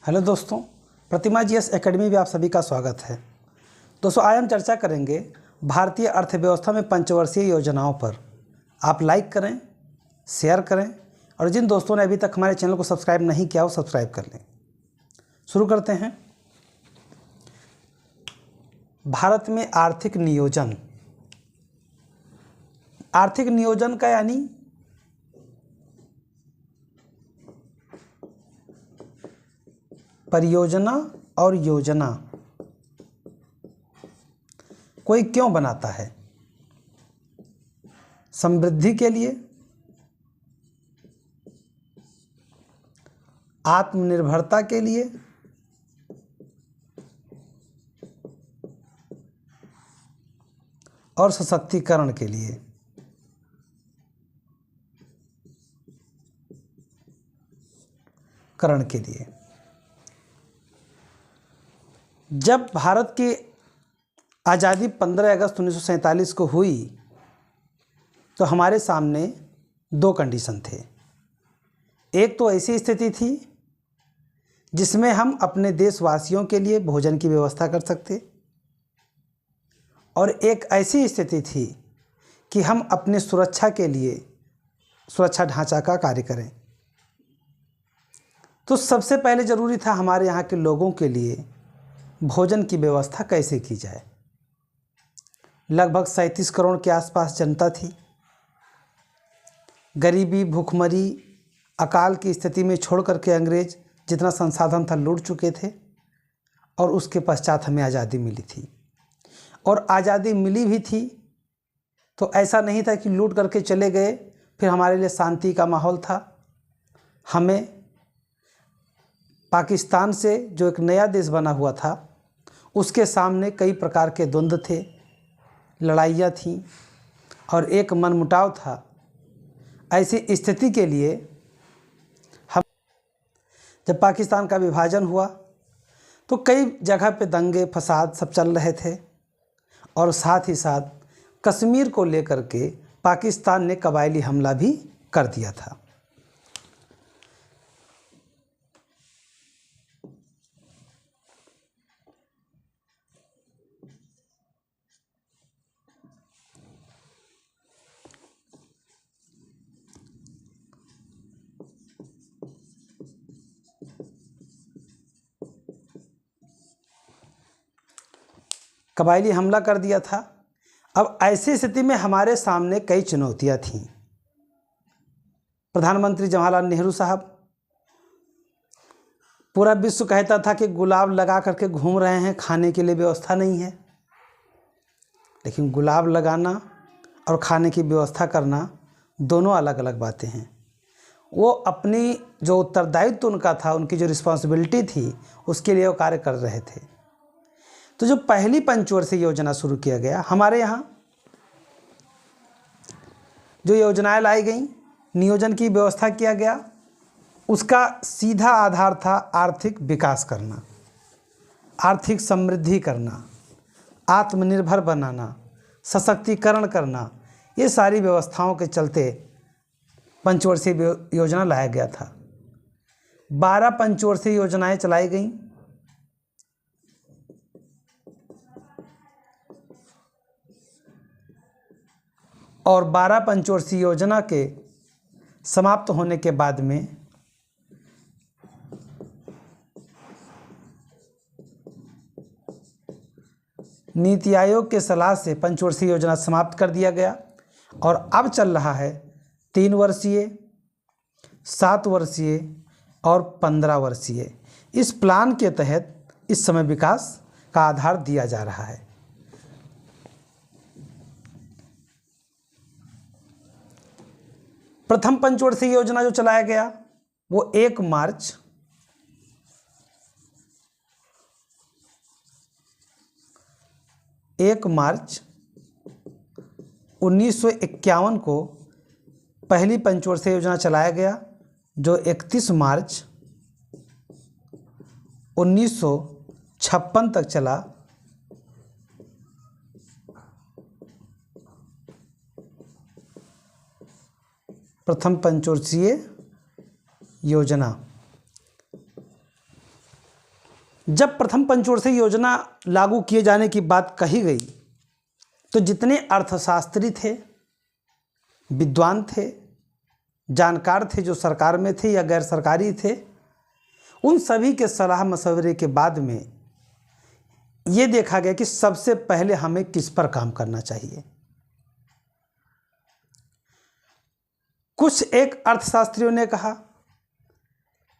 Hello दोस्तों, प्रतिमा GS academy में आप सभी का स्वागत है। दोस्तों, आज हम चर्चा करेंगे भारतीय अर्थव्यवस्था में पंचवर्षीय योजनाओं पर। आप लाइक करें, शेयर करें और जिन दोस्तों ने अभी तक हमारे चैनल को सब्सक्राइब नहीं किया वो सब्सक्राइब कर लें। शुरू करते हैं। भारत में आर्थिक नियोजन। आर्थिक नियोजन का यानी परियोजना और योजना कोई क्यों बनाता है? समृद्धि के लिए, आत्मनिर्भरता के लिए, और सशक्तिकरण के लिए। जब भारत की आज़ादी 15 अगस्त 1947 को हुई तो हमारे सामने दो कंडीशन थे। एक तो ऐसी स्थिति थी जिसमें हम अपने देशवासियों के लिए भोजन की व्यवस्था कर सकते, और एक ऐसी स्थिति थी कि हम अपने सुरक्षा के लिए सुरक्षा ढांचा का कार्य करें। तो सबसे पहले ज़रूरी था हमारे यहाँ के लोगों के लिए भोजन की व्यवस्था कैसे की जाए। लगभग 37 करोड़ के आसपास जनता थी। गरीबी, भूखमरी, अकाल की स्थिति में छोड़ करके अंग्रेज जितना संसाधन था लूट चुके थे, और उसके पश्चात हमें आज़ादी मिली थी। और आज़ादी मिली भी थी तो ऐसा नहीं था कि लूट करके चले गए, फिर हमारे लिए शांति का माहौल था। हमें पाकिस्तान से जो एक नया देश बना हुआ था उसके सामने कई प्रकार के द्वंद्व थे, लड़ाइयाँ थीं और एक मनमुटाव था। ऐसी स्थिति के लिए हम जब पाकिस्तान का विभाजन हुआ तो कई जगह पे दंगे फसाद सब चल रहे थे, और साथ ही साथ कश्मीर को लेकर के पाकिस्तान ने कबायली हमला भी कर दिया था। कबायली हमला कर दिया था। अब ऐसी स्थिति में हमारे सामने कई चुनौतियां थीं। प्रधानमंत्री जवाहरलाल नेहरू साहब, पूरा विश्व कहता था कि गुलाब लगा करके घूम रहे हैं, खाने के लिए व्यवस्था नहीं है। लेकिन गुलाब लगाना और खाने की व्यवस्था करना दोनों अलग अलग बातें हैं। वो अपनी जो उत्तरदायित्व उनका था, उनकी जो रिस्पॉन्सिबिलिटी थी, उसके लिए वो कार्य कर रहे थे। तो जो पहली पंचवर्षीय योजना शुरू किया गया, हमारे यहाँ जो योजनाएं लाई गई, नियोजन की व्यवस्था किया गया, उसका सीधा आधार था आर्थिक विकास करना, आर्थिक समृद्धि करना, आत्मनिर्भर बनाना, सशक्तिकरण करना। ये सारी व्यवस्थाओं के चलते पंचवर्षीय योजना लाया गया था। 12 पंचवर्षीय योजनाएं चलाई गईं। और 12 पंचवर्षीय योजना के समाप्त होने के बाद में नीति आयोग के सलाह से पंचवर्षीय योजना समाप्त कर दिया गया, और अब चल रहा है 3 वर्षीय, 7 वर्षीय और 15 वर्षीय। इस प्लान के तहत इस समय विकास का आधार दिया जा रहा है। प्रथम पंचवर्षीय योजना जो चलाया गया वो 1 मार्च 1951 को पहली पंचवर्षीय योजना चलाया गया, जो 31 मार्च 1956 तक चला। प्रथम पंचवर्षीय योजना जब प्रथम पंचवर्षीय योजना लागू किए जाने की बात कही गई तो जितने अर्थशास्त्री थे, विद्वान थे, जानकार थे, जो सरकार में थे या गैर सरकारी थे, उन सभी के सलाह मशवरे के बाद में ये देखा गया कि सबसे पहले हमें किस पर काम करना चाहिए। कुछ एक अर्थशास्त्रियों ने कहा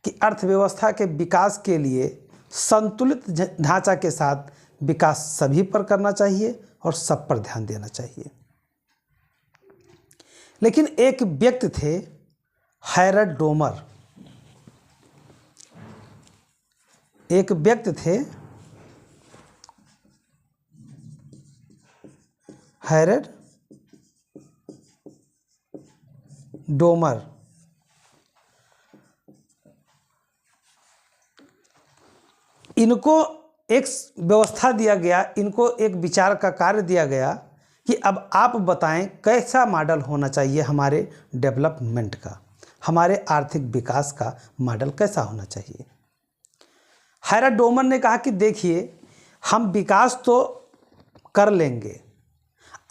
कि अर्थव्यवस्था के विकास के लिए संतुलित ढांचा के साथ विकास सभी पर करना चाहिए और सब पर ध्यान देना चाहिए। लेकिन एक व्यक्ति थे, हैरड डोमर, एक व्यक्ति थे हैरड डोमर। इनको एक व्यवस्था दिया गया, इनको एक विचार का कार्य दिया गया कि अब आप बताएं कैसा मॉडल होना चाहिए हमारे डेवलपमेंट का, हमारे आर्थिक विकास का मॉडल कैसा होना चाहिए। हैरड डोमर ने कहा कि देखिए, हम विकास तो कर लेंगे,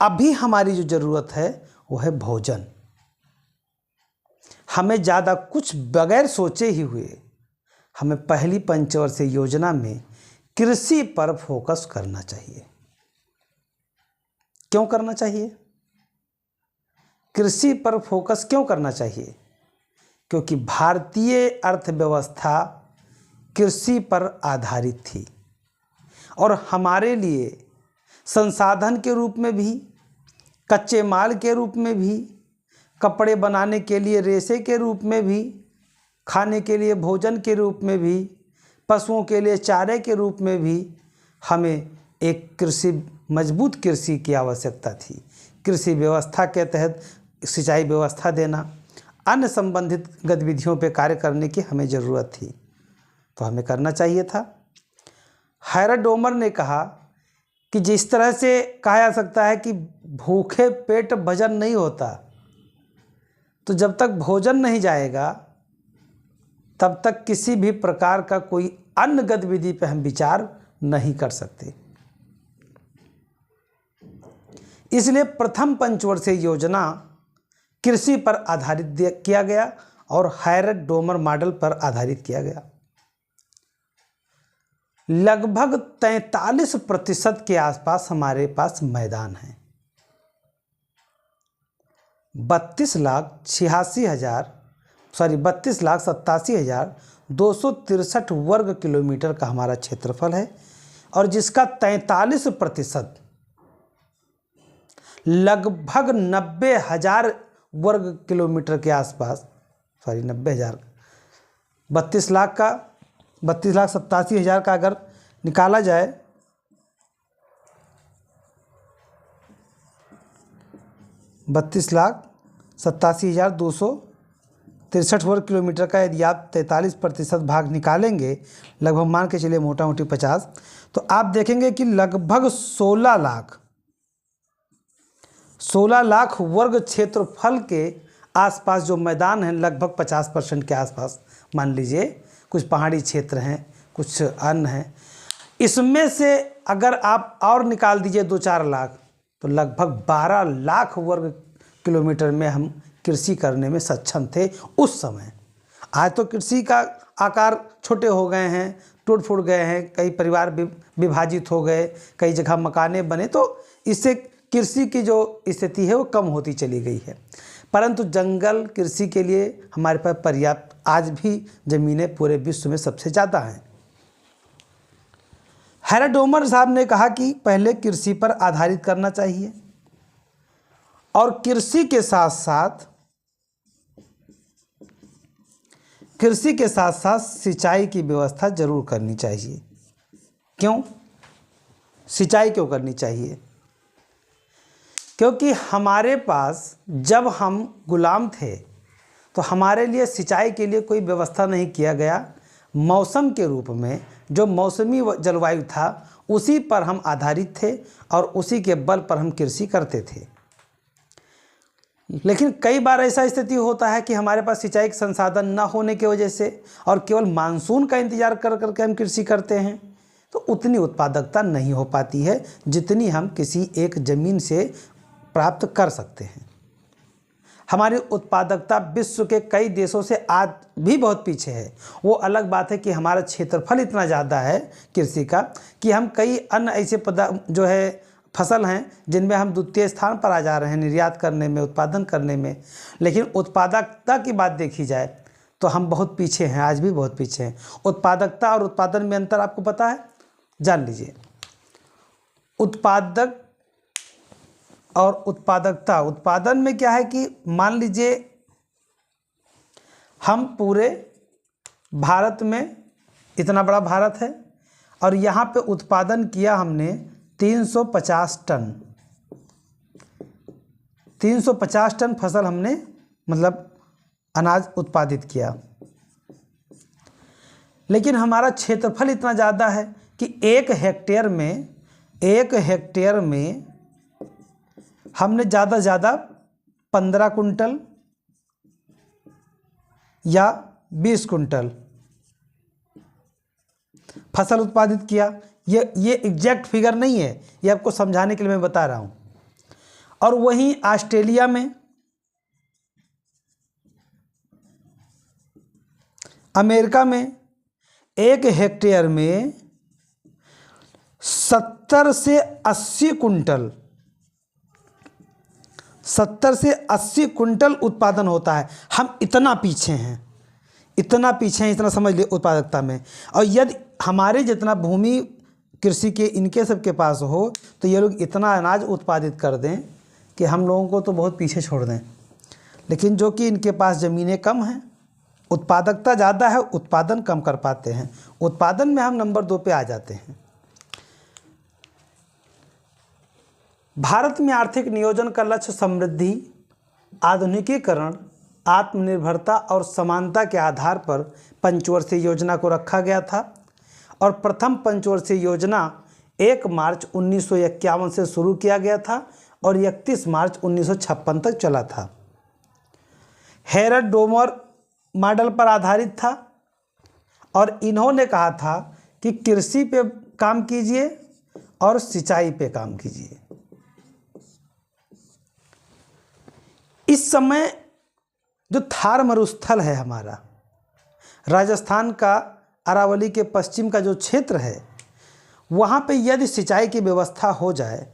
अभी हमारी जो ज़रूरत है वो है भोजन। हमें ज़्यादा कुछ बगैर सोचे ही हुए हमें पहली पंचवर्षीय योजना में कृषि पर फोकस करना चाहिए। क्यों करना चाहिए? कृषि पर फोकस क्यों करना चाहिए? क्योंकि भारतीय अर्थव्यवस्था कृषि पर आधारित थी और हमारे लिए संसाधन के रूप में भी, कच्चे माल के रूप में भी, कपड़े बनाने के लिए रेशे के रूप में भी, खाने के लिए भोजन के रूप में भी, पशुओं के लिए चारे के रूप में भी हमें एक कृषि, मजबूत कृषि की आवश्यकता थी। कृषि व्यवस्था के तहत सिंचाई व्यवस्था देना, अन्य संबंधित गतिविधियों पर कार्य करने की हमें ज़रूरत थी, तो हमें करना चाहिए था। हैरड डोमर ने कहा कि जिस तरह से कहा जा सकता है कि भूखे पेट भजन नहीं होता, तो जब तक भोजन नहीं जाएगा तब तक किसी भी प्रकार का कोई अन्य गतिविधि पर हम विचार नहीं कर सकते। इसलिए प्रथम पंचवर्षीय योजना कृषि पर आधारित किया गया और हैरड डोमर मॉडल पर आधारित किया गया। लगभग 43% के आसपास हमारे पास मैदान है। 32,87,263 वर्ग किलोमीटर का हमारा क्षेत्रफल है और जिसका 43% लगभग 90,000 वर्ग किलोमीटर के आसपास, 90,000, 32,87,000 का अगर निकाला जाए, $32,87,263 वर्ग किलोमीटर का यदि आप 43% भाग निकालेंगे, लगभग मान के चलिए मोटा मोटी 50, तो आप देखेंगे कि लगभग 16 लाख वर्ग क्षेत्रफल के आसपास जो मैदान है, लगभग 50% के आसपास मान लीजिए, कुछ पहाड़ी क्षेत्र हैं, कुछ अन्य हैं, इसमें से अगर आप और निकाल दीजिए 2-4 लाख, तो लगभग 12 लाख वर्ग किलोमीटर में हम कृषि करने में सक्षम थे उस समय। आज तो कृषि का आकार छोटे हो गए हैं, टूट फूट गए हैं, कई परिवार विभाजित हो गए, कई जगह मकाने बने, तो इससे कृषि की जो स्थिति है वो कम होती चली गई है। परंतु जंगल कृषि के लिए हमारे पास पर्याप्त आज भी ज़मीनें पूरे विश्व में सबसे ज़्यादा हैं। हैरड डोमर साहब ने कहा कि पहले कृषि पर आधारित करना चाहिए और कृषि के साथ साथ सिंचाई की व्यवस्था जरूर करनी चाहिए। क्यों? सिंचाई क्यों करनी चाहिए? क्योंकि हमारे पास जब हम गुलाम थे तो हमारे लिए सिंचाई के लिए कोई व्यवस्था नहीं किया गया। मौसम के रूप में जो मौसमी जलवायु था उसी पर हम आधारित थे और उसी के बल पर हम कृषि करते थे। लेकिन कई बार ऐसा स्थिति होता है कि हमारे पास सिंचाई के संसाधन न होने की वजह से और केवल मानसून का इंतजार कर करके हम कृषि करते हैं, तो उतनी उत्पादकता नहीं हो पाती है जितनी हम किसी एक ज़मीन से प्राप्त कर सकते हैं। हमारी उत्पादकता विश्व के कई देशों से आज भी बहुत पीछे है। वो अलग बात है कि हमारा क्षेत्रफल इतना ज़्यादा है कृषि का कि हम कई अन्य ऐसे जो है फसल हैं जिनमें हम द्वितीय स्थान पर आ जा रहे हैं निर्यात करने में, उत्पादन करने में। लेकिन उत्पादकता की बात देखी जाए तो हम बहुत पीछे हैं, आज भी बहुत पीछे हैं। उत्पादकता और उत्पादन में अंतर आपको पता है? जान लीजिए। उत्पादक और उत्पादकता, उत्पादन में क्या है कि मान लीजिए हम पूरे भारत में, इतना बड़ा भारत है और यहाँ पे उत्पादन किया हमने 350 टन, 350 टन फसल हमने मतलब अनाज उत्पादित किया। लेकिन हमारा क्षेत्रफल इतना ज़्यादा है कि एक हेक्टेयर में हमने ज़्यादा से ज़्यादा 15 कुंटल या 20 कुंटल फसल उत्पादित किया। ये एग्जैक्ट फिगर नहीं है, ये आपको समझाने के लिए मैं बता रहा हूँ। और वहीं ऑस्ट्रेलिया में, अमेरिका में एक हेक्टेयर में 70 से 80 कुंटल उत्पादन होता है। हम इतना पीछे हैं, इतना समझ लिए उत्पादकता में। और यदि हमारे जितना भूमि कृषि के इनके सब के पास हो तो ये लोग इतना अनाज उत्पादित कर दें कि हम लोगों को तो बहुत पीछे छोड़ दें। लेकिन जो कि इनके पास ज़मीनें कम हैं, उत्पादकता ज़्यादा है, उत्पादन कम कर पाते हैं। उत्पादन में हम नंबर 2 पे आ जाते हैं। भारत में आर्थिक नियोजन का लक्ष्य समृद्धि, आधुनिकीकरण, आत्मनिर्भरता और समानता के आधार पर पंचवर्षीय योजना को रखा गया था। और प्रथम पंचवर्षीय योजना 1 मार्च 1951 से शुरू किया गया था और 31 मार्च 1956 तक चला था। हेरल्ड डोमर मॉडल पर आधारित था और इन्होंने कहा था कि कृषि पे काम कीजिए और सिंचाई पे काम कीजिए। इस समय जो थार मरुस्थल है हमारा, राजस्थान का अरावली के पश्चिम का जो क्षेत्र है, वहाँ पे यदि सिंचाई की व्यवस्था हो जाए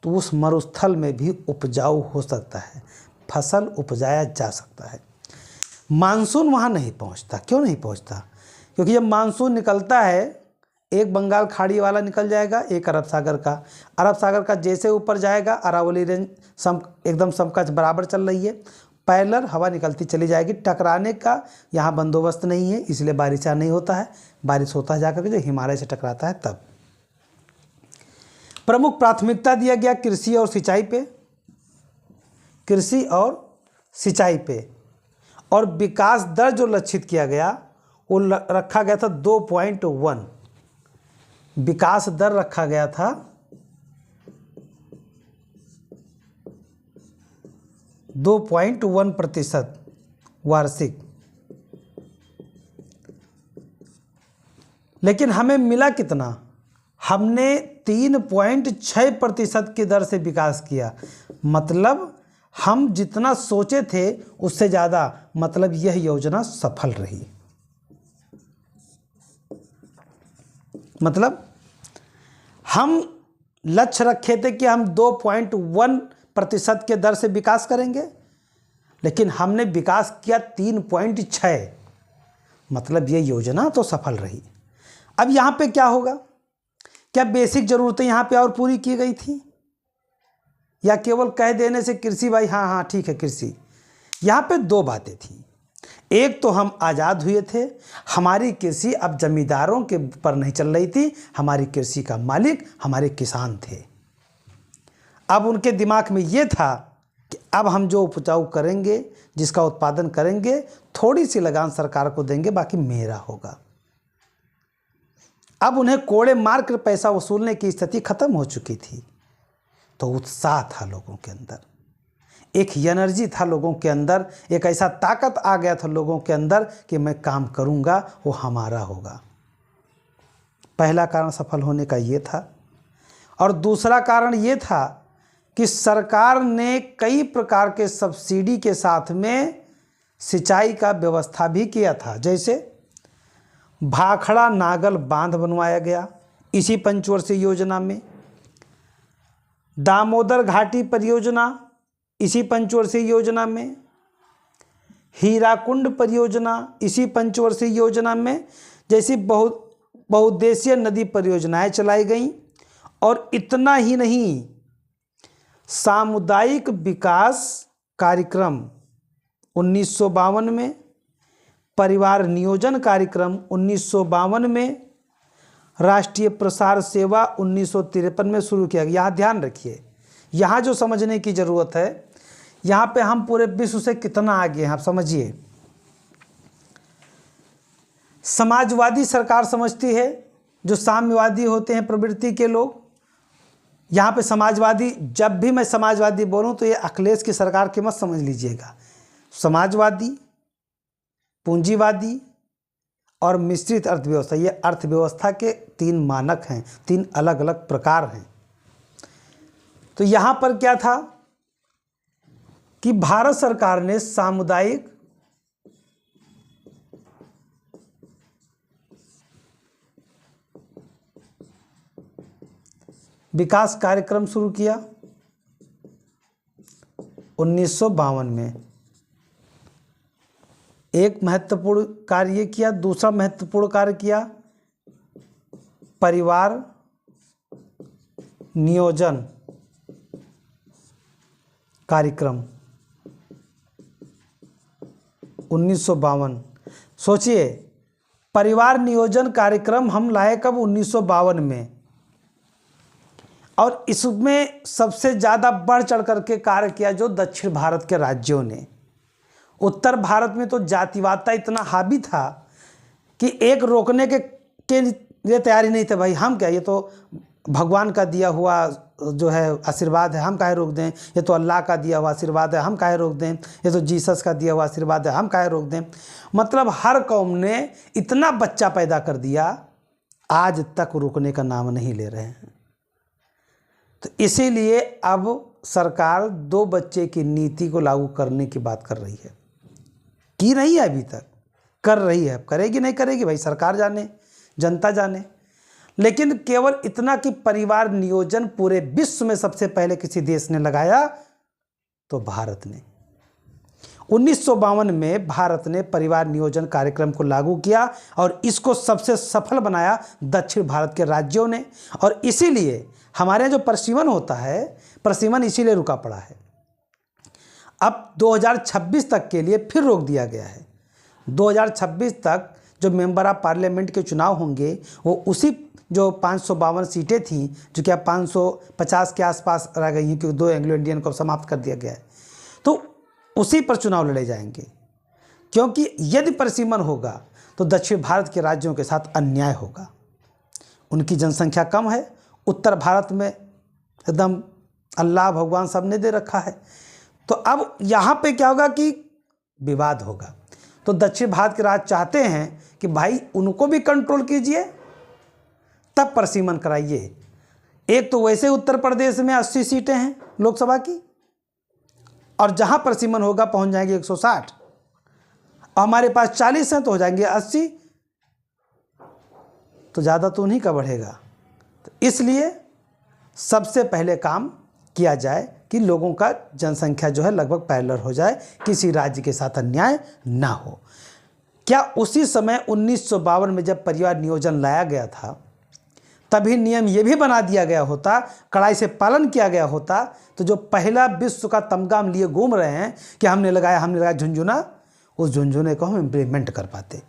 तो उस मरुस्थल में भी उपजाऊ हो सकता है, फसल उपजाया जा सकता है। मानसून वहाँ नहीं पहुँचता। क्यों नहीं पहुँचता? क्योंकि जब मानसून निकलता है, एक बंगाल खाड़ी वाला निकल जाएगा, एक अरब सागर का जैसे ऊपर जाएगा, अरावली रेंज एकदम समकक्ष बराबर चल रही है, पैरेलल हवा निकलती चली जाएगी। टकराने का यहाँ बंदोबस्त नहीं है, इसलिए बारिश नहीं होता है। बारिश होता है जाकर के जो हिमालय से टकराता है तब। प्रमुख प्राथमिकता दिया गया कृषि और सिंचाई पे, और विकास दर जो लक्षित किया गया वो रखा गया था 2.1। विकास दर रखा गया था 2.1% वार्षिक। लेकिन हमें मिला कितना? हमने 3.6% की दर से विकास किया। मतलब हम जितना सोचे थे उससे ज़्यादा, मतलब यह योजना सफल रही। मतलब हम लक्ष्य रखे थे कि हम 2.1% के दर से विकास करेंगे, लेकिन हमने विकास किया 3.6। मतलब ये योजना तो सफल रही। अब यहाँ पे क्या होगा? क्या बेसिक ज़रूरतें यहाँ पे और पूरी की गई थी, या केवल कह देने से कृषि भाई हाँ हाँ ठीक है कृषि? यहाँ पे 2 बातें थी। एक तो हम आज़ाद हुए थे, हमारी कृषि अब जमींदारों के पर नहीं चल रही थी, हमारी कृषि का मालिक हमारे किसान थे। अब उनके दिमाग में ये था कि अब हम जो उपजाऊ करेंगे, जिसका उत्पादन करेंगे, थोड़ी सी लगान सरकार को देंगे, बाकी मेरा होगा। अब उन्हें कोड़े मार कर पैसा वसूलने की स्थिति खत्म हो चुकी थी। तो उत्साह था लोगों के अंदर। एक एनर्जी था लोगों के अंदर, एक ऐसा ताकत आ गया था लोगों के अंदर कि मैं काम करूंगा, वो हमारा होगा। पहला कारण सफल होने का ये था। और दूसरा कारण ये था कि सरकार ने कई प्रकार के सब्सिडी के साथ में सिंचाई का व्यवस्था भी किया था। जैसे भाखड़ा नागल बांध बनवाया गया इसी पंचवर्षीय योजना में, दामोदर घाटी परियोजना इसी पंचवर्षीय योजना में, हीराकुंड परियोजना इसी पंचवर्षीय योजना में, जैसी बहुउद्देशीय नदी परियोजनाएं चलाई गईं। और इतना ही नहीं, सामुदायिक विकास कार्यक्रम 1952 में, परिवार नियोजन कार्यक्रम 1952 में, राष्ट्रीय प्रसार सेवा 1953 में शुरू किया गया। यहाँ ध्यान रखिए, यहाँ जो समझने की ज़रूरत है, यहाँ पे हम पूरे विश्व से कितना आगे हैं आप समझिए। समाजवादी सरकार समझती है, जो साम्यवादी होते हैं प्रवृत्ति के लोग। यहाँ पे समाजवादी, जब भी मैं समाजवादी बोलूँ तो ये अखिलेश की सरकार की मत समझ लीजिएगा। समाजवादी, पूंजीवादी और मिश्रित अर्थव्यवस्था, ये अर्थव्यवस्था के 3 मानक हैं, 3 अलग अलग प्रकार हैं। तो यहाँ पर क्या था कि भारत सरकार ने सामुदायिक विकास कार्यक्रम शुरू किया 1952 में। एक महत्वपूर्ण कार्य किया। दूसरा महत्वपूर्ण कार्य किया परिवार नियोजन कार्यक्रम 1952। सोचिए, परिवार नियोजन कार्यक्रम हम लाए कब? 1952 में। और इसमें सबसे ज़्यादा बढ़ चढ़ करके कार्य किया जो दक्षिण भारत के राज्यों ने। उत्तर भारत में तो जातिवादता इतना हावी था कि एक रोकने के लिए तैयारी नहीं थे। भाई हम क्या, ये तो भगवान का दिया हुआ जो है आशीर्वाद है, हम काहे रोक दें। ये तो अल्लाह का दिया हुआ आशीर्वाद है, हम काहे रोक दें। ये तो जीसस का दिया हुआ आशीर्वाद है, हम काहे रोक दें। मतलब हर कौम ने इतना बच्चा पैदा कर दिया, आज तक रुकने का नाम नहीं ले रहे हैं। तो इसीलिए अब सरकार 2 बच्चे की नीति को लागू करने की बात कर रही है। की नहीं है अभी तक, कर रही है। अब करेगी नहीं करेगी भाई सरकार जाने, जनता जाने। लेकिन केवल इतना कि परिवार नियोजन पूरे विश्व में सबसे पहले किसी देश ने लगाया तो भारत ने। 1952 में भारत ने परिवार नियोजन कार्यक्रम को लागू किया और इसको सबसे सफल बनाया दक्षिण भारत के राज्यों ने। और इसीलिए हमारे जो प्रशीवन होता है, प्रशीवन इसीलिए रुका पड़ा है। अब 2026 तक के लिए फिर रोक दिया गया है। 2026 तक जो मेंबर ऑफ पार्लियामेंट के चुनाव होंगे वो उसी जो 552 सीटें थी, जो कि अब 550 के आसपास रह गई हैं क्योंकि 2 एंग्लो इंडियन को समाप्त कर दिया गया है, तो उसी पर चुनाव लड़े जाएंगे। क्योंकि यदि प्रशीवन होगा तो दक्षिण भारत के राज्यों के साथ अन्याय होगा। उनकी जनसंख्या कम है, उत्तर भारत में एकदम अल्लाह भगवान सब ने दे रखा है। तो अब यहाँ पे क्या होगा कि विवाद होगा। तो दक्षिण भारत के राज्य चाहते हैं कि भाई उनको भी कंट्रोल कीजिए, तब प्रशीवन कराइए। एक तो वैसे उत्तर प्रदेश में 80 सीटें हैं लोकसभा की, और जहाँ प्रशीवन होगा पहुँच जाएंगे 160। हमारे पास 40 हैं तो हो जाएंगे 80, तो ज़्यादा तो उन्हीं का बढ़ेगा। तो इसलिए सबसे पहले काम किया जाए कि लोगों का जनसंख्या जो है लगभग पैरेलल हो जाए, किसी राज्य के साथ अन्याय ना हो। क्या उसी समय 1952 में जब परिवार नियोजन लाया गया था, तभी नियम ये भी बना दिया गया होता, कड़ाई से पालन किया गया होता, तो जो पहला विश्व का तमगा हम लिए घूम रहे हैं कि हमने लगाया झुंझुना, उस झुंझुने को हम इम्प्लीमेंट कर पाते।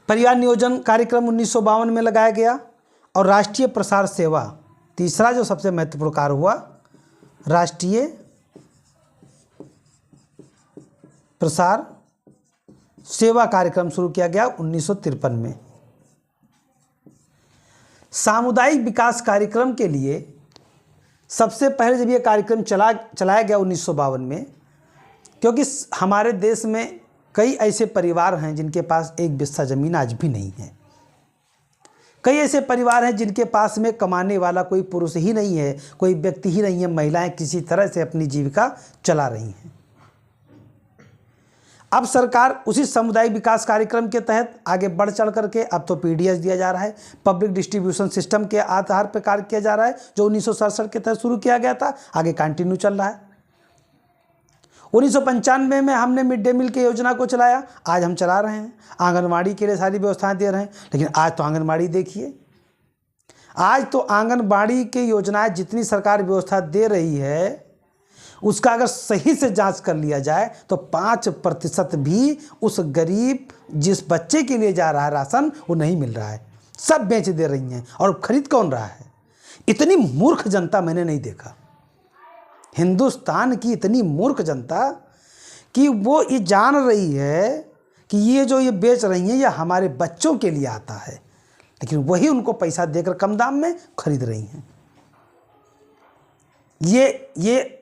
परिवार नियोजन कार्यक्रम 1952 में लगाया गया। और राष्ट्रीय प्रसार सेवा, तीसरा जो सबसे महत्वपूर्ण कार्य हुआ, राष्ट्रीय प्रसार सेवा कार्यक्रम शुरू किया गया 1953 में। सामुदायिक विकास कार्यक्रम के लिए सबसे पहले जब ये कार्यक्रम चलाया गया 1952 में, क्योंकि हमारे देश में कई ऐसे परिवार हैं जिनके पास एक बिस्सा ज़मीन आज भी नहीं है। कई ऐसे परिवार हैं जिनके पास में कमाने वाला कोई पुरुष ही नहीं है, कोई व्यक्ति ही नहीं है, महिलाएं किसी तरह से अपनी जीविका चला रही हैं। अब सरकार उसी सामुदायिक विकास कार्यक्रम के तहत आगे बढ़ चढ़ करके अब तो पीडीएस दिया जा रहा है, पब्लिक डिस्ट्रीब्यूशन सिस्टम के आधार पर कार्य किया जा रहा है, जो 1967 के तहत शुरू किया गया था, आगे कंटिन्यू चल रहा है। 1995 में हमने मिड डे मील की योजना को चलाया, आज हम चला रहे हैं, आंगनवाड़ी के लिए सारी व्यवस्थाएं दे रहे हैं। लेकिन आज तो आंगनवाड़ी देखिए, आज तो आंगनवाड़ी की योजनाएं जितनी सरकार व्यवस्था दे रही है, उसका अगर सही से जांच कर लिया जाए तो 5% भी उस गरीब जिस बच्चे के लिए जा रहा है राशन, वो नहीं मिल रहा है। सब बेच दे रही हैं, और खरीद कौन रहा है? इतनी मूर्ख जनता मैंने नहीं देखा। हिंदुस्तान की इतनी मूर्ख जनता कि वो ये जान रही है कि ये जो ये बेच रही हैं ये हमारे बच्चों के लिए आता है, लेकिन वही उनको पैसा देकर कम दाम में खरीद रही हैं। ये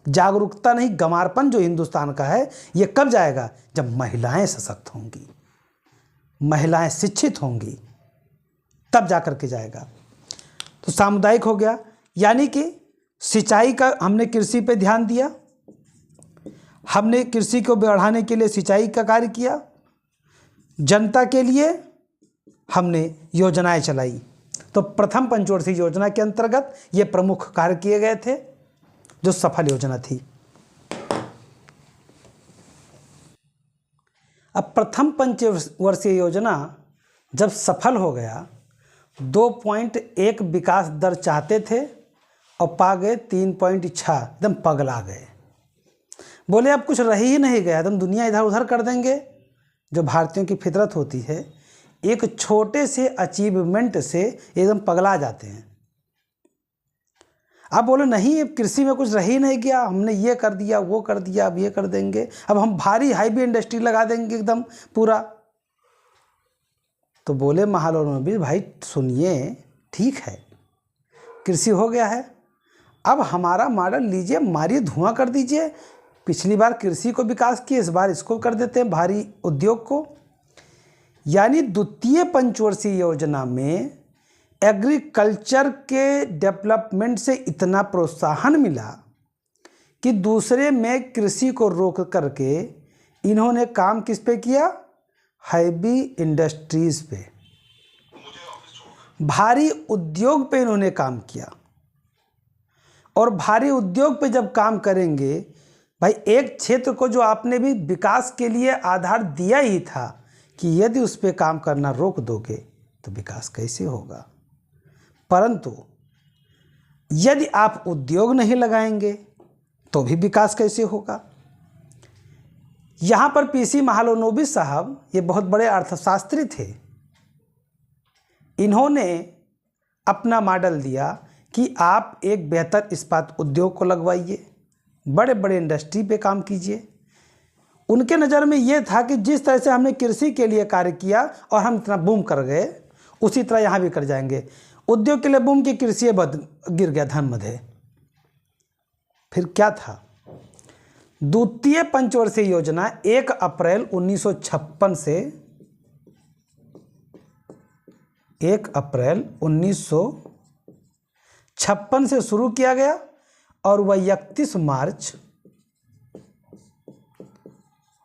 जागरूकता नहीं, गंवारपन जो हिंदुस्तान का है, ये कब जाएगा? जब महिलाएं सशक्त होंगी, महिलाएं शिक्षित होंगी, तब जाकर के जाएगा। तो सामुदायिक हो गया, यानी कि सिंचाई का हमने कृषि पे ध्यान दिया, हमने कृषि को बढ़ाने के लिए सिंचाई का कार्य किया, जनता के लिए हमने योजनाएं चलाई। तो प्रथम पंचवर्षीय योजना के अंतर्गत ये प्रमुख कार्य किए गए थे, जो सफल योजना थी। अब प्रथम पंचवर्षीय योजना जब सफल हो गया, 2.1 विकास दर चाहते थे और पा गए 3.6, एकदम पगला गए। बोले अब कुछ रह ही नहीं गया, एकदम दुनिया इधर उधर कर देंगे। जो भारतीयों की फितरत होती है, एक छोटे से अचीवमेंट से एकदम पगला जाते हैं। अब बोले नहीं, अब कृषि में कुछ रह ही नहीं गया, हमने ये कर दिया, वो कर दिया, अब ये कर देंगे, अब हम भारी हाईवे इंडस्ट्री लगा देंगे एकदम पूरा। तो बोले महालनोबिस भाई सुनिए, ठीक है कृषि हो गया है, अब हमारा मॉडल लीजिए, मारिए, धुआं कर दीजिए। पिछली बार कृषि को विकास किए, इस बार इसको कर देते हैं, भारी उद्योग को। यानी द्वितीय पंचवर्षीय योजना में एग्रीकल्चर के डेवलपमेंट से इतना प्रोत्साहन मिला कि दूसरे में कृषि को रोक करके इन्होंने काम किस पे किया? हैवी इंडस्ट्रीज पे, भारी उद्योग पे इन्होंने काम किया। और भारी उद्योग पे जब काम करेंगे भाई, एक क्षेत्र को जो आपने भी विकास के लिए आधार दिया ही था कि यदि उस पे काम करना रोक दोगे तो विकास कैसे होगा। परंतु यदि आप उद्योग नहीं लगाएंगे तो भी विकास कैसे होगा। यहाँ पर पीसी महालनोबिस साहब ये बहुत बड़े अर्थशास्त्री थे। इन्होंने अपना मॉडल दिया कि आप एक बेहतर इस्पात उद्योग को लगवाइए, बड़े बड़े इंडस्ट्री पे काम कीजिए। उनके नज़र में ये था कि जिस तरह से हमने कृषि के लिए कार्य किया और हम इतना बूम कर गए, उसी तरह यहाँ भी कर जाएंगे। उद्योग के लिए बूम की, कृषि गिर गया धनमध्य। फिर क्या था? द्वितीय पंचवर्षीय योजना 1 अप्रैल 1956 से 1 अप्रैल 1956 से शुरू किया गया और वह 31 मार्च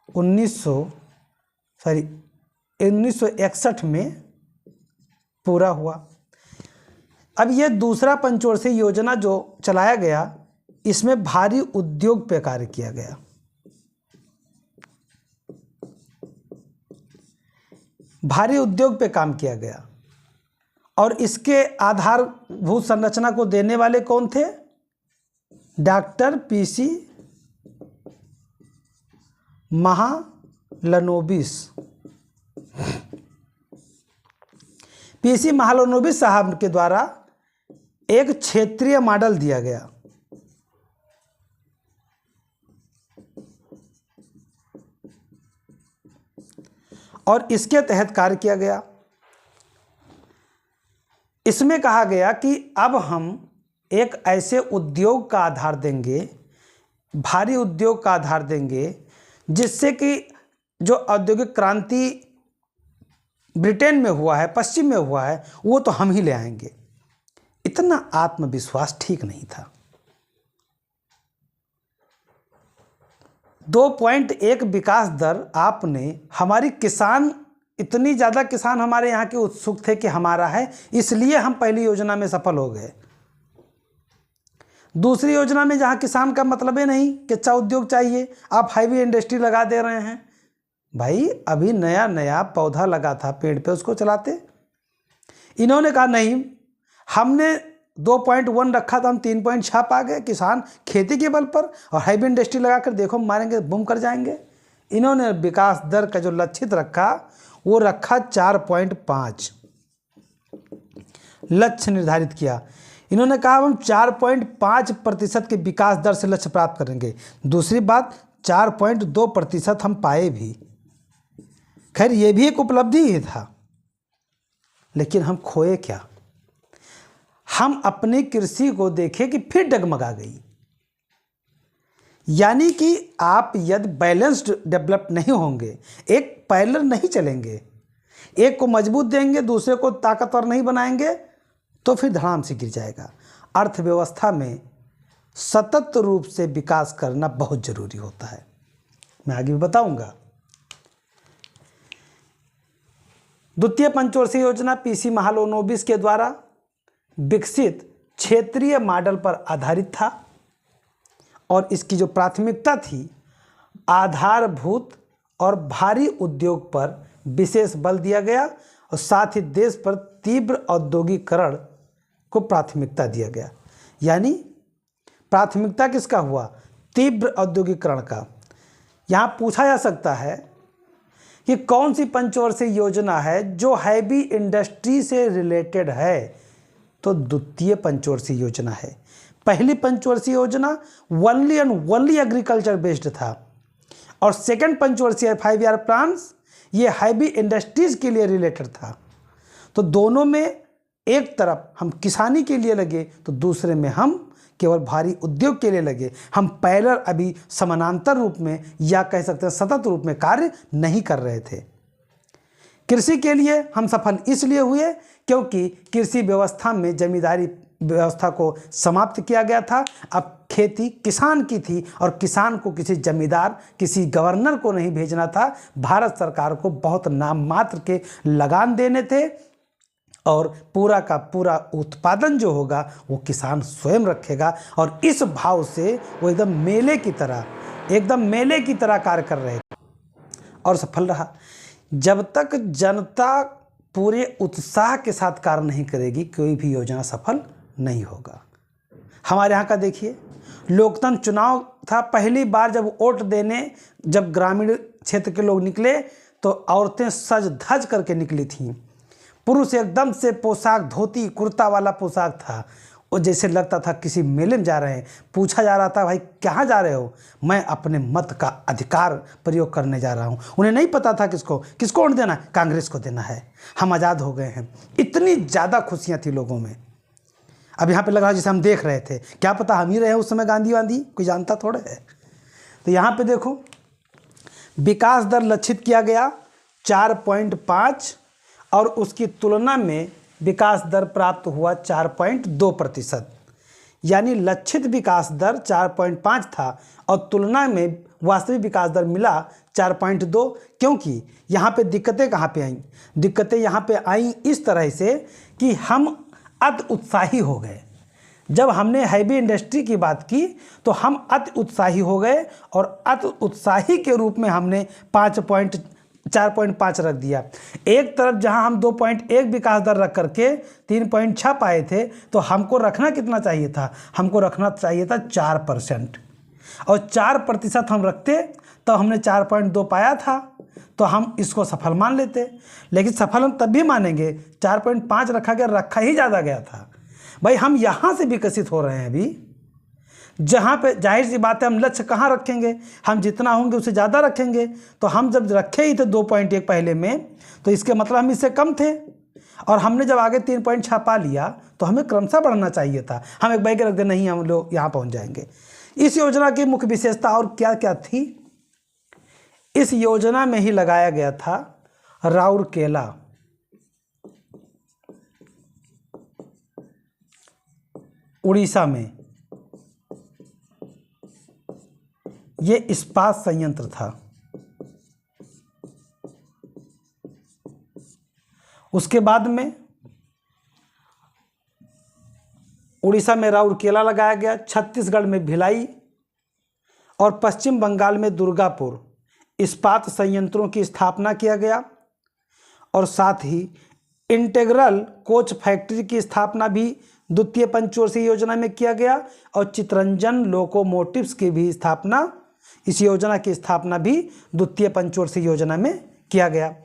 1961 में पूरा हुआ। अब यह दूसरा पंचवर्षीय योजना जो चलाया गया, इसमें भारी उद्योग पे कार्य किया गया। भारी उद्योग पे काम किया गया और इसके आधारभूत संरचना को देने वाले कौन थे? Doctor PC Mahalanobis. PC Mahalanobis साहब के द्वारा एक क्षेत्रीय मॉडल दिया गया। और इसके तहत कार्य किया गया। इसमें कहा गया कि अब हम एक ऐसे उद्योग का आधार देंगे, भारी उद्योग का आधार देंगे, जिससे कि जो औद्योगिक क्रांति ब्रिटेन में हुआ है, पश्चिम में हुआ है, वो तो हम ही ले आएंगे। इतना आत्मविश्वास ठीक नहीं था। 2.1 विकास दर आपने, हमारी किसान, इतनी ज़्यादा किसान हमारे यहाँ के उत्सुक थे कि हमारा है, इसलिए हम पहली योजना में सफल हो गए। दूसरी योजना में जहाँ किसान का मतलब ही नहीं, कच्चा उद्योग चाहिए, आप हैवी इंडस्ट्री लगा दे रहे हैं। भाई अभी नया नया पौधा लगा था पेड़ पे, उसको चलाते। इन्होंने कहा नहीं, हमने 2.1 रखा था, हम 3.6 पा गए। किसान खेती के बल पर और हैवी इंडस्ट्री लगाकर देखो मारेंगे, बूम कर जाएंगे। इन्होंने विकास दर का जो लक्षित रखा वो रखा 4.5 लक्ष्य निर्धारित किया। इन्होंने कहा हम 4.5% के विकास दर से लक्ष्य प्राप्त करेंगे। दूसरी बात 4.2% हम पाए भी। खैर ये भी एक उपलब्धि ही था, लेकिन हम खोए क्या? हम अपनी कृषि को देखें कि फिर डगमगा गई। यानी कि आप यदि बैलेंस्ड डेवलप नहीं होंगे, एक पैरेलल नहीं चलेंगे, एक को मजबूत देंगे दूसरे को ताकतवर नहीं बनाएंगे, तो फिर धड़ाम से गिर जाएगा। अर्थव्यवस्था में सतत रूप से विकास करना बहुत जरूरी होता है। मैं आगे भी बताऊंगा। द्वितीय पंचवर्षीय योजना पीसी महालनोबिस के द्वारा विकसित क्षेत्रीय मॉडल पर आधारित था और इसकी जो प्राथमिकता थी, आधारभूत और भारी उद्योग पर विशेष बल दिया गया और साथ ही देश पर तीव्र औद्योगिकरण को प्राथमिकता दिया गया। यानी प्राथमिकता किसका हुआ? तीव्र औद्योगिकरण का। यहाँ पूछा जा सकता है कि कौन सी पंचवर्षीय योजना है जो हैवी इंडस्ट्री से रिलेटेड है, तो द्वितीय पंचवर्षीय योजना है। पहली पंचवर्षीय योजना only and only agriculture based था और सेकंड पंचवर्षीय 5 ईयर प्लान्स ये हैवी इंडस्ट्रीज के लिए रिलेटेड था। तो दोनों में एक तरफ हम किसानी के लिए लगे तो दूसरे में हम केवल भारी उद्योग के लिए लगे। हम पैरेलल अभी समानांतर रूप में या कह सकते हैं सतत रूप में कार्य नहीं कर रहे थे। कृषि के लिए हम सफल इसलिए हुए क्योंकि कृषि व्यवस्था में जमींदारी व्यवस्था को समाप्त किया गया था। अब खेती किसान की थी और किसान को किसी जमींदार, किसी गवर्नर को नहीं भेजना था। भारत सरकार को बहुत नाम मात्र के लगान देने थे और पूरा का पूरा उत्पादन जो होगा वो किसान स्वयं रखेगा। और इस भाव से वो एकदम मेले की तरह कार्य कर रहे थे और सफल रहा। जब तक जनता पूरे उत्साह के साथ कार्य नहीं करेगी, कोई भी योजना सफल नहीं होगा। हमारे यहाँ का देखिए, लोकतंत्र चुनाव था। पहली बार जब वोट देने जब ग्रामीण क्षेत्र के लोग निकले तो औरतें सज धज करके निकली थीं। पुरुष एकदम से पोशाक, धोती कुर्ता वाला पोशाक था, वो जैसे लगता था किसी मेले में जा रहे हैं। पूछा जा रहा था भाई कहाँ जा रहे हो? मैं अपने मत का अधिकार प्रयोग करने जा रहा हूँ। उन्हें नहीं पता था किसको वोट देना, कांग्रेस को देना है। हम आज़ाद हो गए हैं। इतनी ज़्यादा खुशियाँ थी लोगों में। अब यहाँ पे लग रहा जैसे हम देख रहे थे, क्या पता हम ही रहे उस समय गांधी वांधी, कोई जानता थोड़े है। तो यहाँ पे देखो विकास दर लक्षित किया गया 4.5 और उसकी तुलना में विकास दर प्राप्त हुआ 4.2%। यानी लक्षित विकास दर 4.5 था और तुलना में वास्तविक विकास दर मिला 4.2। क्योंकि यहाँ पे दिक्कतें कहाँ पे आईं? दिक्कतें यहाँ पे आईं इस तरह से कि हम अति उत्साही हो गए। जब हमने हैवी इंडस्ट्री की बात की तो हम अति उत्साही हो गए और अति उत्साही के रूप में हमने 4.5 रख दिया। एक तरफ जहां हम 2.1 विकास दर रख करके 3.6 पाए थे, तो हमको रखना कितना चाहिए था? हमको रखना चाहिए था 4%। और 4% हम रखते तो हमने 4.2 पाया था, तो हम इसको सफल मान लेते। लेकिन सफल हम तब भी मानेंगे 4.5 रखा गया, रखा ही ज़्यादा गया था। भाई हम यहाँ से विकसित हो रहे हैं अभी, जहाँ पे जाहिर सी बात है हम लक्ष्य कहाँ रखेंगे? हम जितना होंगे उससे ज़्यादा रखेंगे। तो हम जब रखे ही थे 2.1 पहले में, तो इसके मतलब हम इससे कम थे। और हमने जब आगे 3 पॉइंट छापा लिया तो हमें क्रमशः बढ़ना चाहिए था। हम एक बैग रख दे, नहीं हम लोग यहाँ पहुँच जाएंगे। इस योजना की मुख्य विशेषता और क्या क्या थी? इस योजना में ही लगाया गया था राउरकेला, उड़ीसा में ये इस्पात संयंत्र था। उसके बाद में उड़ीसा में राउरकेला लगाया गया, छत्तीसगढ़ में भिलाई और पश्चिम बंगाल में दुर्गापुर इस्पात संयंत्रों की स्थापना किया गया। और साथ ही इंटीग्रल कोच फैक्ट्री की स्थापना भी द्वितीय पंचवर्षीय योजना में किया गया और चितरंजन लोकोमोटिव्स की भी स्थापना, इस योजना की स्थापना भी द्वितीय पंचवर्षीय योजना में किया गया।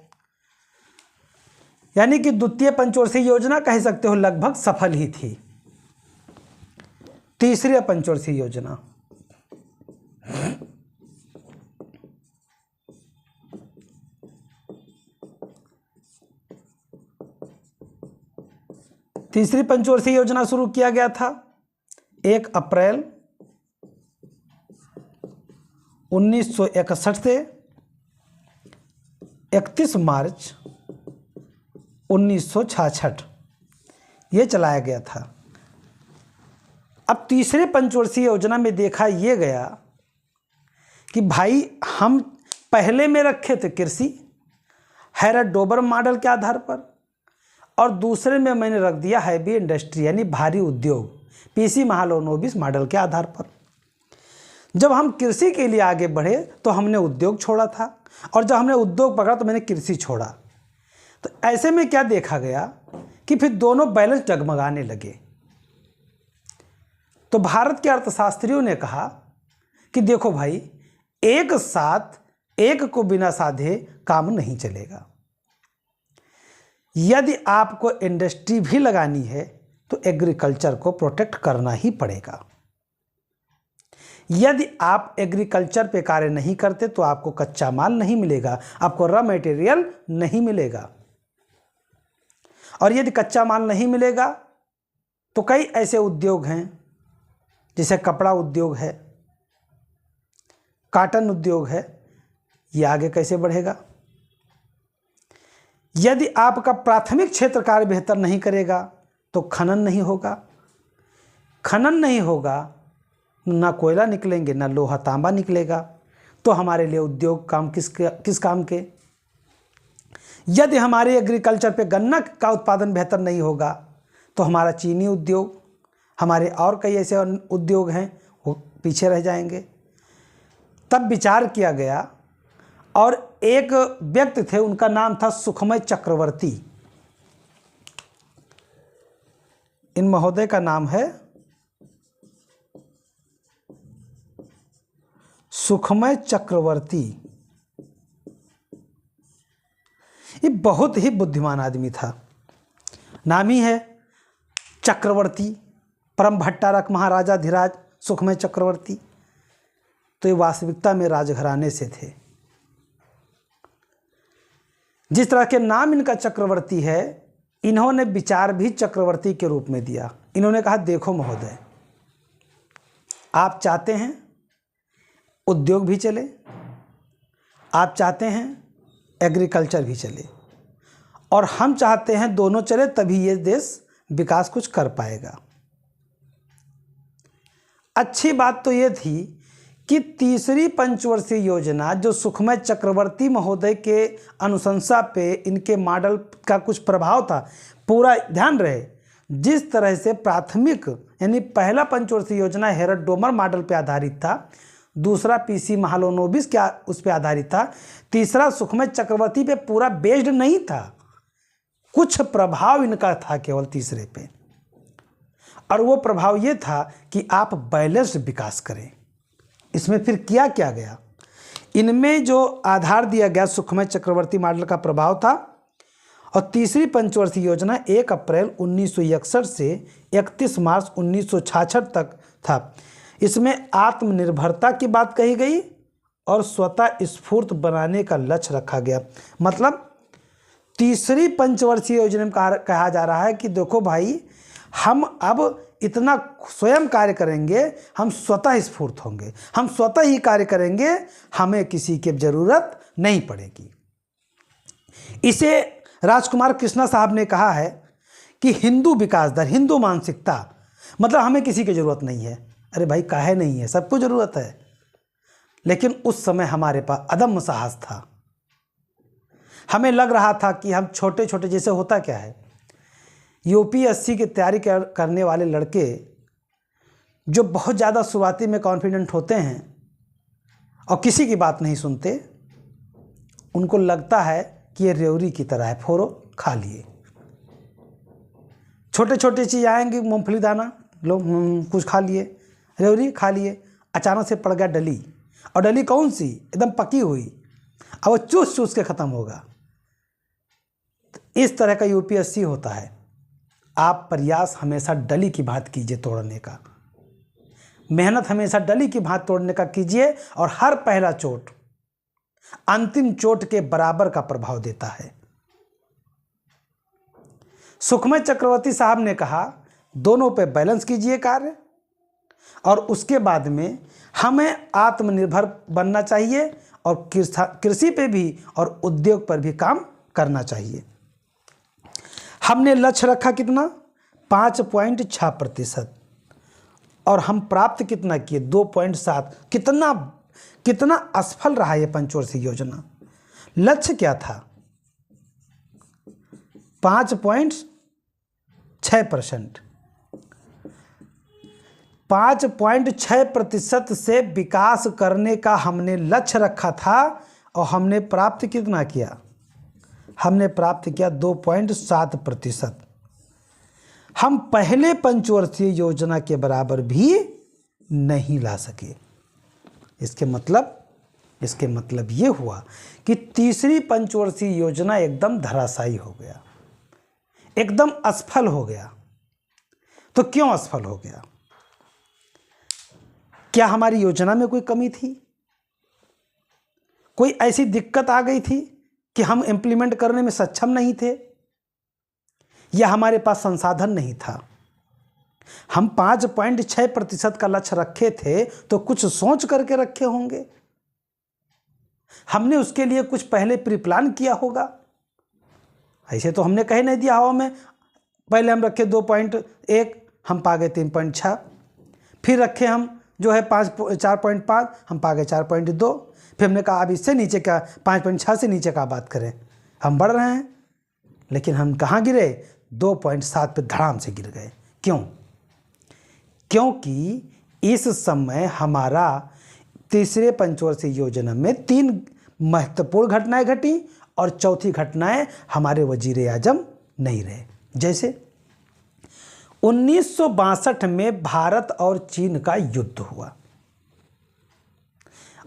यानी कि द्वितीय पंचवर्षीय योजना कह सकते हो लगभग सफल ही थी। तीसरी पंचवर्षीय योजना, तीसरी पंचवर्षीय योजना शुरू किया गया था 1 अप्रैल 1961 से 31 मार्च 1966 ये चलाया गया था। अब तीसरे पंचवर्षीय योजना में देखा ये गया कि भाई हम पहले में रखे थे कृषि हैरत-डोबर मॉडल के आधार पर, और दूसरे में मैंने रख दिया हैवी इंडस्ट्री यानी भारी उद्योग पीसी महालनोबिस मॉडल के आधार पर। जब हम कृषि के लिए आगे बढ़े तो हमने उद्योग छोड़ा था, और जब हमने उद्योग पकड़ा तो मैंने कृषि छोड़ा। तो ऐसे में क्या देखा गया कि फिर दोनों बैलेंस डगमगाने लगे। तो भारत के अर्थशास्त्रियों ने कहा कि देखो भाई, एक साथ एक को बिना साधे काम नहीं चलेगा। यदि आपको इंडस्ट्री भी लगानी है तो एग्रीकल्चर को प्रोटेक्ट करना ही पड़ेगा। यदि आप एग्रीकल्चर पे कार्य नहीं करते तो आपको कच्चा माल नहीं मिलेगा, आपको रॉ मटेरियल नहीं मिलेगा, और यदि कच्चा माल नहीं मिलेगा तो कई ऐसे उद्योग हैं जैसे कपड़ा उद्योग है, काटन उद्योग है, ये आगे कैसे बढ़ेगा? यदि आपका प्राथमिक क्षेत्र कार्य बेहतर नहीं करेगा तो खनन नहीं होगा, खनन नहीं होगा ना कोयला निकलेंगे ना लोहा तांबा निकलेगा, तो हमारे लिए उद्योग काम किस काम के? यदि हमारे एग्रीकल्चर पे गन्ना का उत्पादन बेहतर नहीं होगा तो हमारा चीनी उद्योग, हमारे और कई ऐसे उद्योग हैं वो पीछे रह जाएंगे। तब विचार किया गया और एक व्यक्ति थे, उनका नाम था सुखमय चक्रवर्ती। इन महोदय का नाम है सुखमय चक्रवर्ती। ये बहुत ही बुद्धिमान आदमी था, नाम ही है चक्रवर्ती, परम भट्टारक महाराजा धीराज सुखमय चक्रवर्ती। तो ये वास्तविकता में राजघराने से थे। जिस तरह के नाम इनका चक्रवर्ती है, इन्होंने विचार भी चक्रवर्ती के रूप में दिया। इन्होंने कहा देखो महोदय, आप चाहते हैं उद्योग भी चले, आप चाहते हैं एग्रीकल्चर भी चले, और हम चाहते हैं दोनों चले, तभी ये देश विकास कुछ कर पाएगा। अच्छी बात तो ये थी कि तीसरी पंचवर्षीय योजना जो सुखमय चक्रवर्ती महोदय के अनुशंसा पे इनके मॉडल का कुछ प्रभाव था, पूरा ध्यान रहे, जिस तरह से प्राथमिक यानी पहला पंचवर्षीय योजना हैरत-डोबर मॉडल पे आधारित था, दूसरा पीसी महालनोबिस क्या उस पे आधारित था, तीसरा सुखमय चक्रवर्ती पे पूरा बेस्ड नहीं था, कुछ प्रभाव इनका था केवल तीसरे पे, और वो प्रभाव ये था कि आप बैलेंस्ड विकास करें। इसमें फिर किया क्या गया, इनमें जो आधार दिया गया सुखमय चक्रवर्ती मॉडल का प्रभाव था, और तीसरी पंचवर्षीय योजना 1 अप्रैल 1961 से 31 मार्च 1966 तक था। इसमें आत्मनिर्भरता की बात कही गई और स्वतः स्फूर्त बनाने का लक्ष्य रखा गया। मतलब तीसरी पंचवर्षीय योजना में कहा जा रहा है कि देखो भाई, हम अब इतना स्वयं कार्य करेंगे, हम स्वतः स्फूर्त होंगे, हम स्वतः ही कार्य करेंगे, हमें किसी की ज़रूरत नहीं पड़ेगी। इसे राजकुमार कृष्णा साहब ने कहा है कि हिंदू विकास दर, हिंदू मानसिकता, मतलब हमें किसी की ज़रूरत नहीं है। अरे भाई, काहे नहीं है, सबको ज़रूरत है। लेकिन उस समय हमारे पास अदम्य साहस था। हमें लग रहा था कि हम छोटे छोटे, जैसे होता क्या है, यूपीएससी की तैयारी करने वाले लड़के जो बहुत ज़्यादा शुरुआती में कॉन्फिडेंट होते हैं और किसी की बात नहीं सुनते, उनको लगता है कि ये रेवड़ी की तरह है, फोड़ो खा लिए। छोटे छोटे चीज़ आएंगे, मूंगफली दाना लो, कुछ खा लिए, रेवड़ी खा लिए, अचानक से पड़ गया डली, और डली कौन सी, एकदम पकी हुई, अब वो चूस चूस के ख़त्म होगा। तो इस तरह का यूपीएससी होता है। आप प्रयास हमेशा डली की भांति कीजिए तोड़ने का, मेहनत हमेशा डली की भांति तोड़ने का कीजिए, और हर पहला चोट अंतिम चोट के बराबर का प्रभाव देता है। सुखमय चक्रवर्ती साहब ने कहा, दोनों पे बैलेंस कीजिए कार्य, और उसके बाद में हमें आत्मनिर्भर बनना चाहिए, और कृषि पे भी और उद्योग पर भी काम करना चाहिए। हमने लक्ष्य रखा कितना, 5.6%, और हम प्राप्त कितना किए, 2.7। कितना असफल रहा ये पंचवर्षीय योजना। लक्ष्य क्या था, 5.6%। 5.6% से विकास करने का हमने लक्ष्य रखा था, और हमने प्राप्त कितना किया, हमने प्राप्त किया 2.7%। हम पहले पंचवर्षीय योजना के बराबर भी नहीं ला सके। इसके मतलब ये हुआ कि तीसरी पंचवर्षीय योजना एकदम धराशायी हो गया, एकदम असफल हो गया। तो क्यों असफल हो गया? क्या हमारी योजना में कोई कमी थी? कोई ऐसी दिक्कत आ गई थी कि हम इंप्लीमेंट करने में सक्षम नहीं थे, या हमारे पास संसाधन नहीं था? हम 5.6% का लक्ष्य रखे थे तो कुछ सोच करके रखे होंगे, हमने उसके लिए कुछ पहले प्री प्लान किया होगा। ऐसे तो हमने कहीं नहीं दिया हवा में। पहले हम रखे 2.1, हम पा गए 3.6, फिर रखे हम जो है 4.5, हम पा गए 4.2, फिर हमने कहा अब इससे नीचे का 5.6 से नीचे का बात करें, हम बढ़ रहे हैं। लेकिन हम कहाँ गिरे, 2.7 पे धड़ाम से गिर गए। क्यों? क्योंकि इस समय हमारा तीसरे पंचवर्षीय योजना में 3 महत्वपूर्ण घटनाएं घटी, और चौथी घटनाएं हमारे वजीर आजम नहीं रहे। जैसे 1962 में भारत और चीन का युद्ध हुआ,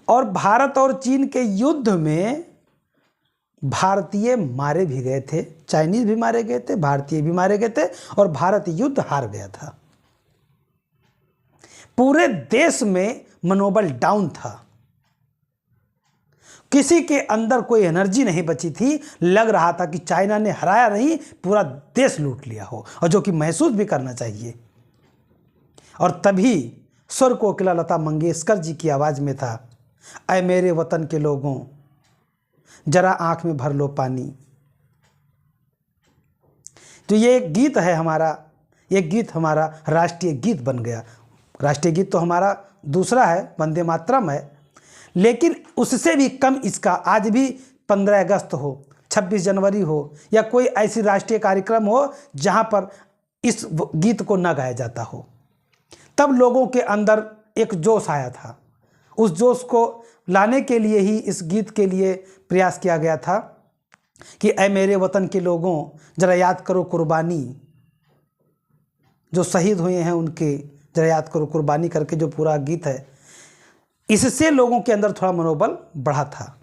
और भारत और चीन के युद्ध में भारतीय मारे भी गए थे, चाइनीज भी मारे गए थे, भारतीय भी मारे गए थे, और भारत युद्ध हार गया था। पूरे देश में मनोबल डाउन था, किसी के अंदर कोई एनर्जी नहीं बची थी। लग रहा था कि चाइना ने हराया नहीं, पूरा देश लूट लिया हो, और जो कि महसूस भी करना चाहिए। और तभी स्वर कोकिला लता मंगेशकर जी की आवाज में था, ऐ मेरे वतन के लोगों जरा आंख में भर लो पानी। तो ये एक गीत है हमारा, ये गीत हमारा राष्ट्रीय गीत बन गया। राष्ट्रीय गीत तो हमारा दूसरा है, वंदे मातरम है, लेकिन उससे भी कम इसका आज भी 15 अगस्त हो, 26 जनवरी हो, या कोई ऐसी राष्ट्रीय कार्यक्रम हो जहां पर इस गीत को न गाया जाता हो, तब लोगों के अंदर एक जोश आया था। उस जोश को लाने के लिए ही इस गीत के लिए प्रयास किया गया था कि ऐ मेरे वतन के लोगों जरा याद करो कुर्बानी, जो शहीद हुए हैं उनके जरा याद करो कुर्बानी करके जो पूरा गीत है, इससे लोगों के अंदर थोड़ा मनोबल बढ़ा था।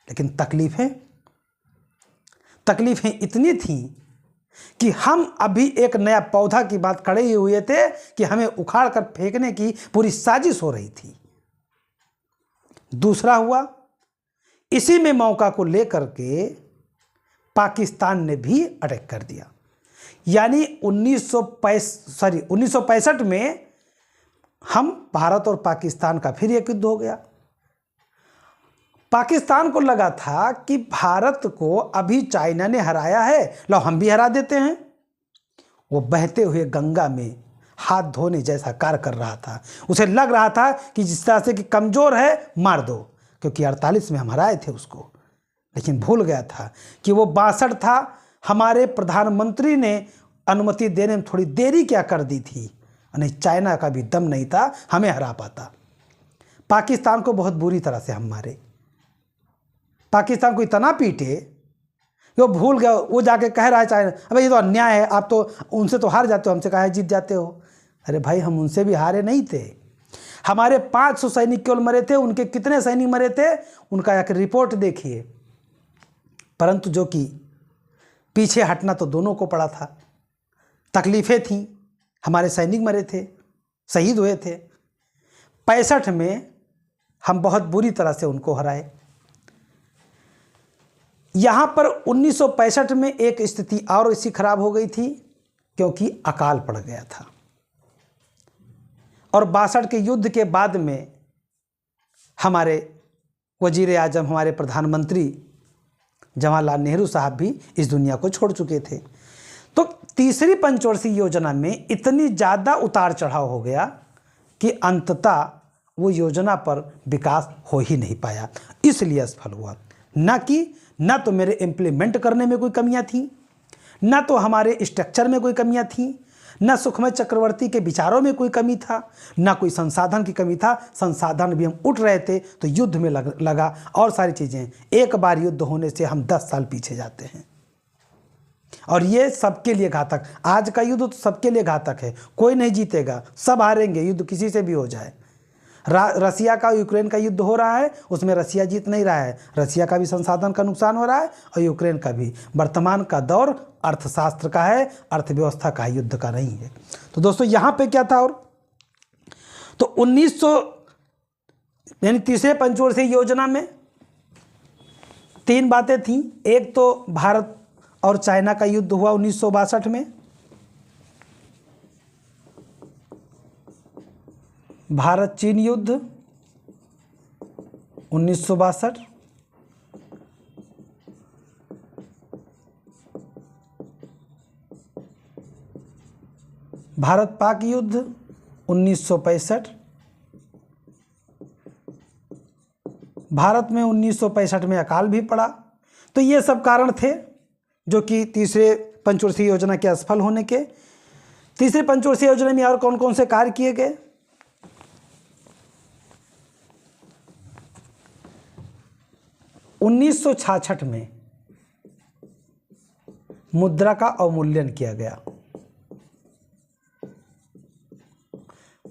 लेकिन तकलीफें इतनी थीं कि हम अभी एक नया पौधा की बात खड़े ही हुए थे कि हमें उखाड़ कर फेंकने की पूरी साजिश हो रही थी। दूसरा हुआ, इसी में मौका को लेकर के पाकिस्तान ने भी अटैक कर दिया। यानी 1965 में हम भारत और पाकिस्तान का फिर एक युद्ध हो गया। पाकिस्तान को लगा था कि भारत को अभी चाइना ने हराया है, लो हम भी हरा देते हैं। वो बहते हुए गंगा में हाथ धोने जैसा कार्य कर रहा था। उसे लग रहा था कि जिस तरह से कि कमज़ोर है मार दो, क्योंकि 48 में हम हराए थे उसको। लेकिन भूल गया था कि वो 62 था। हमारे प्रधानमंत्री ने अनुमति देने में थोड़ी देरी क्या कर दी थी, नहीं चाइना का भी दम नहीं था हमें हरा पाता। पाकिस्तान को बहुत बुरी तरह से हम मारे। पाकिस्तान को इतना पीटे वो भूल गया। वो जाके कह रहा है चाइना, अबे ये तो अन्याय है, आप तो उनसे तो हार जाते हो, हमसे कहा है जीत जाते हो। अरे भाई हम उनसे भी हारे नहीं थे। हमारे 500 सैनिक केवल मरे थे, उनके कितने सैनिक मरे थे उनका एक रिपोर्ट देखिए। परंतु जो कि पीछे हटना तो दोनों को पड़ा था। तकलीफ़ें थीं, हमारे सैनिक मरे थे, शहीद हुए थे। 65 में हम बहुत बुरी तरह से उनको हराए। यहाँ पर 1965 में एक स्थिति और ऐसी खराब हो गई थी क्योंकि अकाल पड़ गया था। और 62 के युद्ध के बाद में हमारे वजीर आजम, हमारे प्रधानमंत्री जवाहरलाल नेहरू साहब भी इस दुनिया को छोड़ चुके थे। तो तीसरी पंचवर्षीय योजना में इतनी ज़्यादा उतार चढ़ाव हो गया कि अंततः वो योजना पर विकास हो ही नहीं पाया, इसलिए असफल हुआ। न तो मेरे इम्प्लीमेंट करने में कोई कमियां थी, न तो हमारे स्ट्रक्चर में कोई कमियां थी, न सुखमय चक्रवर्ती के विचारों में कोई कमी था, न कोई संसाधन की कमी था। संसाधन भी हम उठ रहे थे तो युद्ध में लगा और सारी चीज़ें। एक बार युद्ध होने से हम 10 साल पीछे जाते हैं और ये सबके लिए घातक। आज का युद्ध तो सबके लिए घातक है, कोई नहीं जीतेगा, सब हारेंगे, युद्ध किसी से भी हो जाए। रसिया का यूक्रेन का युद्ध हो रहा है, उसमें रसिया जीत नहीं रहा है, रसिया का भी संसाधन का नुकसान हो रहा है और यूक्रेन का भी। वर्तमान का दौर अर्थशास्त्र का है, अर्थव्यवस्था का, युद्ध का नहीं है। तो दोस्तों यहाँ पे क्या था, और तो 1900 यानी तीसरे पंचवर्षीय योजना में 3 बातें थीं। एक तो भारत और चाइना का युद्ध हुआ 1962 में, भारत चीन युद्ध 1962, भारत पाक युद्ध 1965। भारत में 1965 में अकाल भी पड़ा। तो ये सब कारण थे जो कि तीसरे पंचवर्षीय योजना के असफल होने के। तीसरे पंचवर्षीय योजना में और कौन कौन से कार्य किए गए? 1966 में मुद्रा का अवमूल्यन किया गया।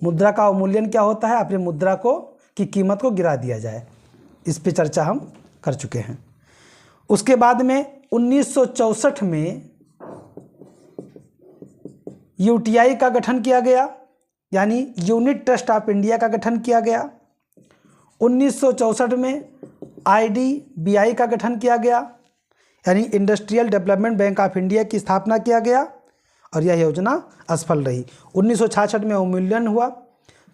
मुद्रा का अवमूल्यन क्या होता है? अपनी मुद्रा को की कीमत को गिरा दिया जाए। इस पे चर्चा हम कर चुके हैं। उसके बाद में 1964 में यूटीआई का गठन किया गया, यानी यूनिट ट्रस्ट ऑफ इंडिया का गठन किया गया। 1964 में आईडीबीआई का गठन किया गया, यानी industrial development bank of India की स्थापना किया गया और यह योजना असफल रही। 1966 में अवमूल्यन हुआ,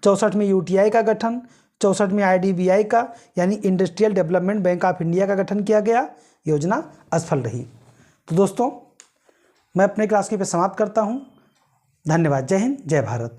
64 में यूटीआई का गठन, 64 में आईडीबीआई का यानी industrial development bank of India का गठन किया गया, योजना असफल रही। तो दोस्तों मैं अपने क्लास के पे समाप्त करता हूँ। धन्यवाद। जय हिंद, जय भारत।